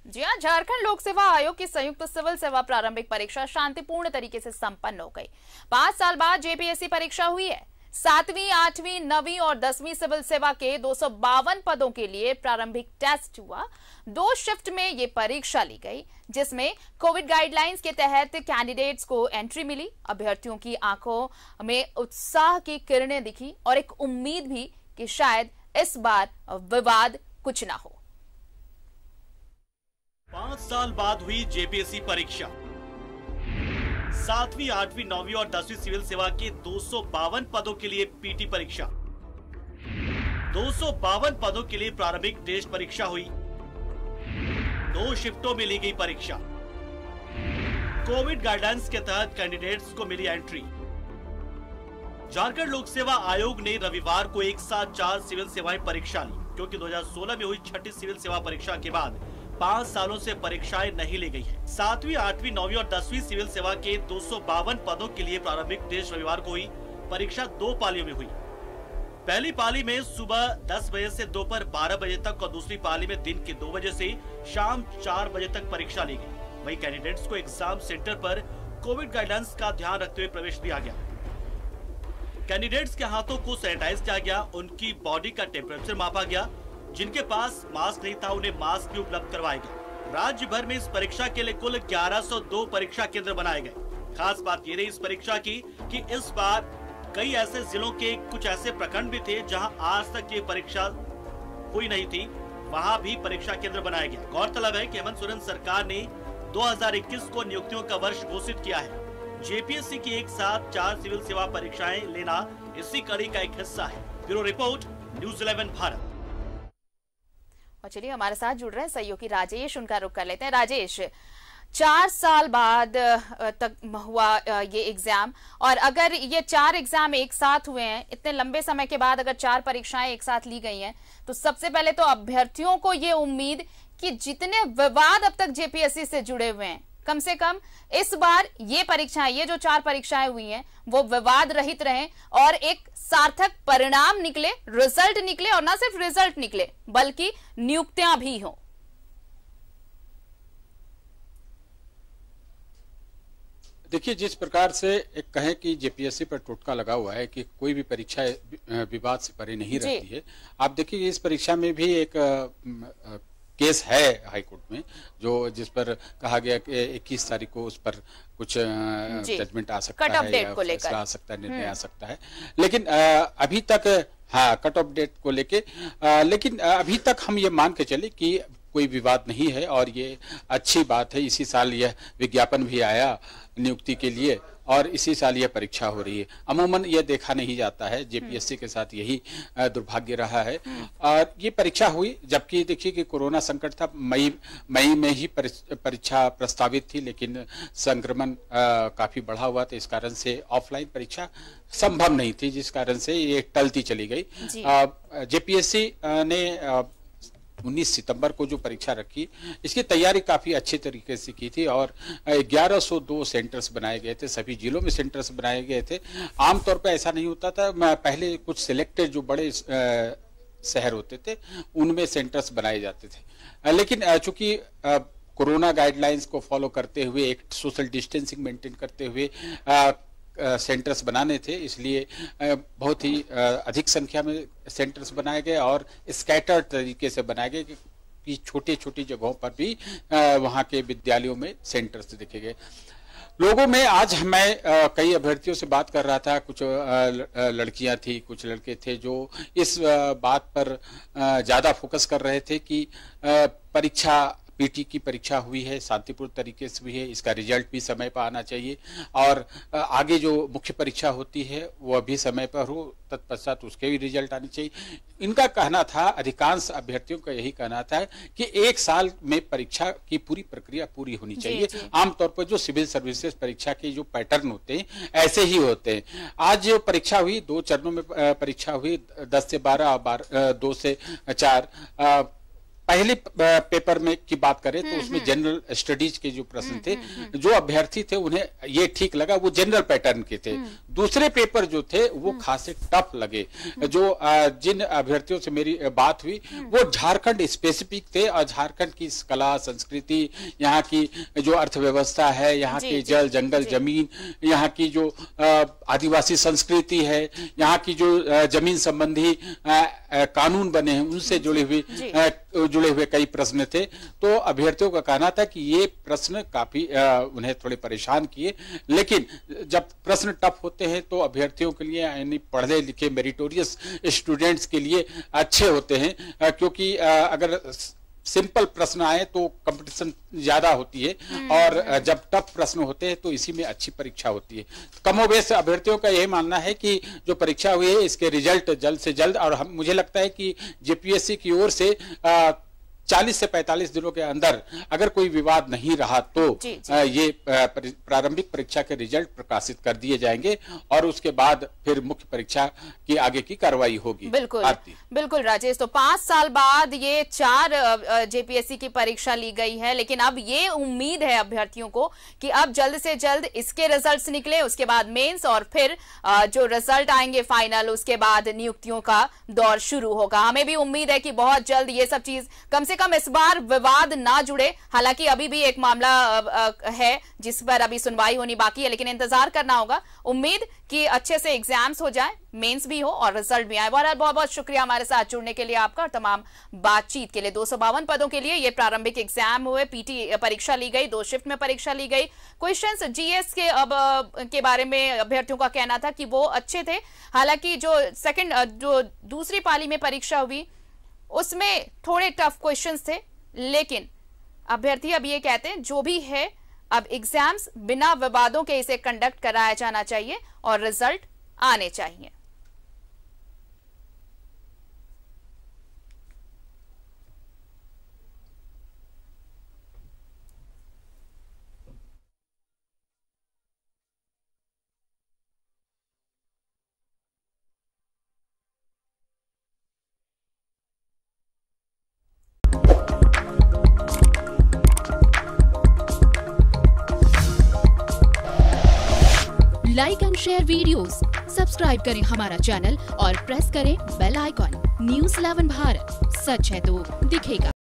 जी हाँ, झारखंड लोक सेवा आयोग की संयुक्त सिविल सेवा प्रारंभिक परीक्षा शांतिपूर्ण तरीके से संपन्न हो गई। 5 साल बाद जेपीएससी परीक्षा हुई है। 7वीं, 8वीं, 9वीं और 10वीं सिविल सेवा के 252 पदों के लिए प्रारंभिक टेस्ट हुआ। 2 शिफ्ट में ये परीक्षा ली गई, जिसमें कोविड गाइडलाइंस के तहत कैंडिडेट्स को एंट्री मिली। अभ्यर्थियों की आंखों में उत्साह की किरणें दिखी और एक उम्मीद भी कि शायद इस बार विवाद कुछ ना हो। 5 साल बाद हुई जेपीएससी परीक्षा। 7वीं, 8वीं, 9वीं और 10वीं सिविल सेवा के 252 पदों के लिए पीटी परीक्षा। 252 पदों के लिए प्रारंभिक टेस्ट परीक्षा हुई। 2 शिफ्टों में ली गई परीक्षा। कोविड गाइडलाइंस के तहत कैंडिडेट्स को मिली एंट्री। झारखंड लोक सेवा आयोग ने रविवार को एक साथ 4 सिविल सेवाएं परीक्षा ली, क्योंकि 2016 में हुई छठी सिविल सेवा परीक्षा के बाद 5 सालों से परीक्षाएं नहीं ली गई हैं। 7वीं, 8वीं, 9वीं और 10वीं सिविल सेवा के 252 पदों के लिए प्रारंभिक टेस्ट रविवार को हुई। परीक्षा 2 पालियों में हुई। पहली पाली में सुबह 10 बजे से दोपहर 12 बजे तक और दूसरी पाली में दिन के 2 बजे से शाम 4 बजे तक परीक्षा ली गई। वहीं कैंडिडेट्स को एग्जाम सेंटर पर कोविड गाइडलाइंस का ध्यान रखते हुए प्रवेश दिया गया। कैंडिडेट्स के हाथों को सैनिटाइज किया गया, उनकी बॉडी का टेम्परेचर मापा गया। जिनके पास मास्क नहीं था उन्हें मास्क भी उपलब्ध करवाए गए। राज्य भर में इस परीक्षा के लिए कुल 1102 परीक्षा केंद्र बनाए गए। खास बात ये रही इस परीक्षा की कि इस बार कई ऐसे जिलों के कुछ ऐसे प्रखंड भी थे जहां आज तक ये परीक्षा हुई नहीं थी, वहां भी परीक्षा केंद्र बनाया गया। गौरतलब है कि हेमंत सोरेन सरकार ने 2021 को नियुक्तियों का वर्ष घोषित किया है। जेपीएससी की एक साथ 4 सिविल सेवा परीक्षाएं लेना इसी कड़ी का एक हिस्सा है। Bureau report, news 11 Bharat. और चलिए हमारे साथ जुड़ रहे हैं सहयोगी राजेश, उनका रुख कर लेते हैं। राजेश, 4 साल बाद तक हुआ ये एग्जाम, और अगर ये 4 एग्जाम एक साथ हुए हैं, इतने लंबे समय के बाद अगर 4 परीक्षाएं एक साथ ली गई हैं, तो सबसे पहले तो अभ्यर्थियों को ये उम्मीद कि जितने विवाद अब तक जेपीएससी से जुड़े हुए हैं, कम से कम इस बार ये परीक्षाएं, ये जो 4 परीक्षाएं हुई हैं, वो विवाद रहित रहें और एक सार्थक परिणाम निकले, रिजल्ट निकले, और ना सिर्फ रिजल्ट निकले बल्कि नियुक्तियां भी हों। देखिए, जिस प्रकार से एक कहें कि जेपीएससी पर टोटका लगा हुआ है कि कोई भी परीक्षा विवाद से परे नहीं रहती है। आप देखिए इस परीक्षा में भी एक केस है हाईकोर्ट में, जो जिस पर कहा गया कि 21 तारीख को उस पर कुछ जजमेंट आ सकता है या फैसला आ सकता है, निर्णय आ सकता है। लेकिन अभी तक कट ऑफ डेट को लेके, लेकिन अभी तक हम ये मान के चले कि कोई विवाद नहीं है और ये अच्छी बात है। इसी साल यह विज्ञापन भी आया नियुक्ति के लिए और इसी साल यह परीक्षा हो रही है। अमूमन यह देखा नहीं जाता है, जेपीएससी के साथ यही दुर्भाग्य रहा है। और ये परीक्षा हुई, जबकि देखिए कि कोरोना संकट था, मई में ही परीक्षा प्रस्तावित थी, लेकिन संक्रमण काफी बढ़ा हुआ था। इस कारण से ऑफलाइन परीक्षा संभव नहीं थी, जिस कारण से ये टलती चली गई। जेपीएससी ने 19 सितंबर को जो परीक्षा रखी, इसकी तैयारी काफी अच्छे तरीके से की थी और 1102 सेंटर्स बनाए गए थे। सभी जिलों में सेंटर्स बनाए गए थे। आमतौर पर ऐसा नहीं होता था, पहले कुछ सिलेक्टेड जो बड़े शहर होते थे उनमें सेंटर्स बनाए जाते थे। लेकिन चूंकि कोरोना गाइडलाइंस को फॉलो करते हुए, एक सोशल डिस्टेंसिंग मेंटेन करते हुए सेंटर्स बनाने थे, इसलिए बहुत ही अधिक संख्या में सेंटर्स बनाए गए और स्कैटर्ड तरीके से बनाए गए कि छोटी छोटी जगहों पर भी वहां के विद्यालयों में सेंटर्स देखे गए। लोगों में आज मैं कई अभ्यर्थियों से बात कर रहा था, कुछ लड़कियां थी, कुछ लड़के थे जो इस बात पर ज्यादा फोकस कर रहे थे कि परीक्षा, पीटी की परीक्षा हुई है, शांतिपूर्ण तरीके से हुई है, इसका रिजल्ट भी समय पर आना चाहिए और आगे जो मुख्य परीक्षा होती है वह भी समय पर हो, तत्पश्चात उसके भी रिजल्ट आने चाहिए। इनका कहना था, अधिकांश अभ्यर्थियों का यही कहना था कि 1 साल में परीक्षा की पूरी प्रक्रिया पूरी होनी चाहिए। आमतौर पर जो सिविल सर्विसेज परीक्षा के जो पैटर्न होते हैं ऐसे ही होते हैं। आज जो परीक्षा हुई, 2 चरणों में परीक्षा हुई, 10 से 12 और 2 से 4। पहले पेपर में की बात करें तो उसमें जनरल स्टडीज के जो प्रश्न थे, जो अभ्यर्थी थे उन्हें ये ठीक लगा, वो जनरल पैटर्न के थे। दूसरे पेपर जो थे वो खासे टफ लगे। जो जिन अभ्यर्थियों से मेरी बात हुई वो झारखंड स्पेसिफिक थे, और झारखंड की कला संस्कृति, यहाँ की जो अर्थव्यवस्था है, यहाँ के जल जंगल जमीन, यहाँ की जो आदिवासी संस्कृति है, यहाँ की जो जमीन संबंधी कानून बने हैं, उनसे जुड़े हुए कई प्रश्न थे। तो अभ्यर्थियों का कहना था कि ये प्रश्न काफी उन्हें थोड़े परेशान किए, लेकिन जब प्रश्न टफ होते हैं तो अभ्यर्थियों के लिए, यानी पढ़े लिखे मेरिटोरियस स्टूडेंट्स के लिए अच्छे होते हैं, क्योंकि अगर सिंपल प्रश्न आए तो कंपटीशन ज्यादा होती है, और जब टफ प्रश्न होते हैं तो इसी में अच्छी परीक्षा होती है। कमोबेश अभ्यर्थियों का यही मानना है कि जो परीक्षा हुई है इसके रिजल्ट जल्द से जल्द, और मुझे लगता है कि जेपीएससी की ओर से 40 से 45 दिनों के अंदर अगर कोई विवाद नहीं रहा तो ये प्रारंभिक परीक्षा के रिजल्ट प्रकाशित कर दिए जाएंगे, और उसके बाद फिर मुख्य परीक्षा की आगे की कार्रवाई होगी। बिल्कुल राजेश, तो 5 साल बाद ये 4 जेपीएससी की परीक्षा ली गई है, लेकिन अब ये उम्मीद है अभ्यर्थियों को कि अब जल्द से जल्द इसके रिजल्ट्स निकले, उसके बाद मेंस, और फिर जो रिजल्ट आएंगे फाइनल, उसके बाद नियुक्तियों का दौर शुरू होगा। हमें भी उम्मीद है कि बहुत जल्द ये सब चीज कम से कम इस बार विवाद ना जुड़े। हालांकि अभी भी एक मामला है जिस पर अभी सुनवाई होनी बाकी है, लेकिन इंतजार करना होगा। उम्मीद कि अच्छे से एग्जाम्स हो जाए, मेंस भी हो और रिजल्ट भी आए। बहुत बहुत शुक्रिया हमारे साथ जुड़ने के लिए आपका, और तमाम बातचीत के लिए। 252 पदों के लिए ये प्रारंभिक एग्जाम हुए, पीटी परीक्षा ली गई, 2 शिफ्ट में परीक्षा ली गई। क्वेश्चंस जीएस के बारे में अभ्यर्थियों का कहना था कि वो अच्छे थे। हालांकि जो दूसरी पाली में परीक्षा हुई उसमें थोड़े टफ क्वेश्चंस थे, लेकिन अभ्यर्थी अब ये कहते हैं जो भी है अब एग्जाम्स बिना विवादों के इसे कंडक्ट कराया जाना चाहिए और रिजल्ट आने चाहिए। Like and share videos, subscribe करें हमारा चैनल और प्रेस करें बेल आइकॉन। न्यूज़ 11 भारत, सच है तो दिखेगा।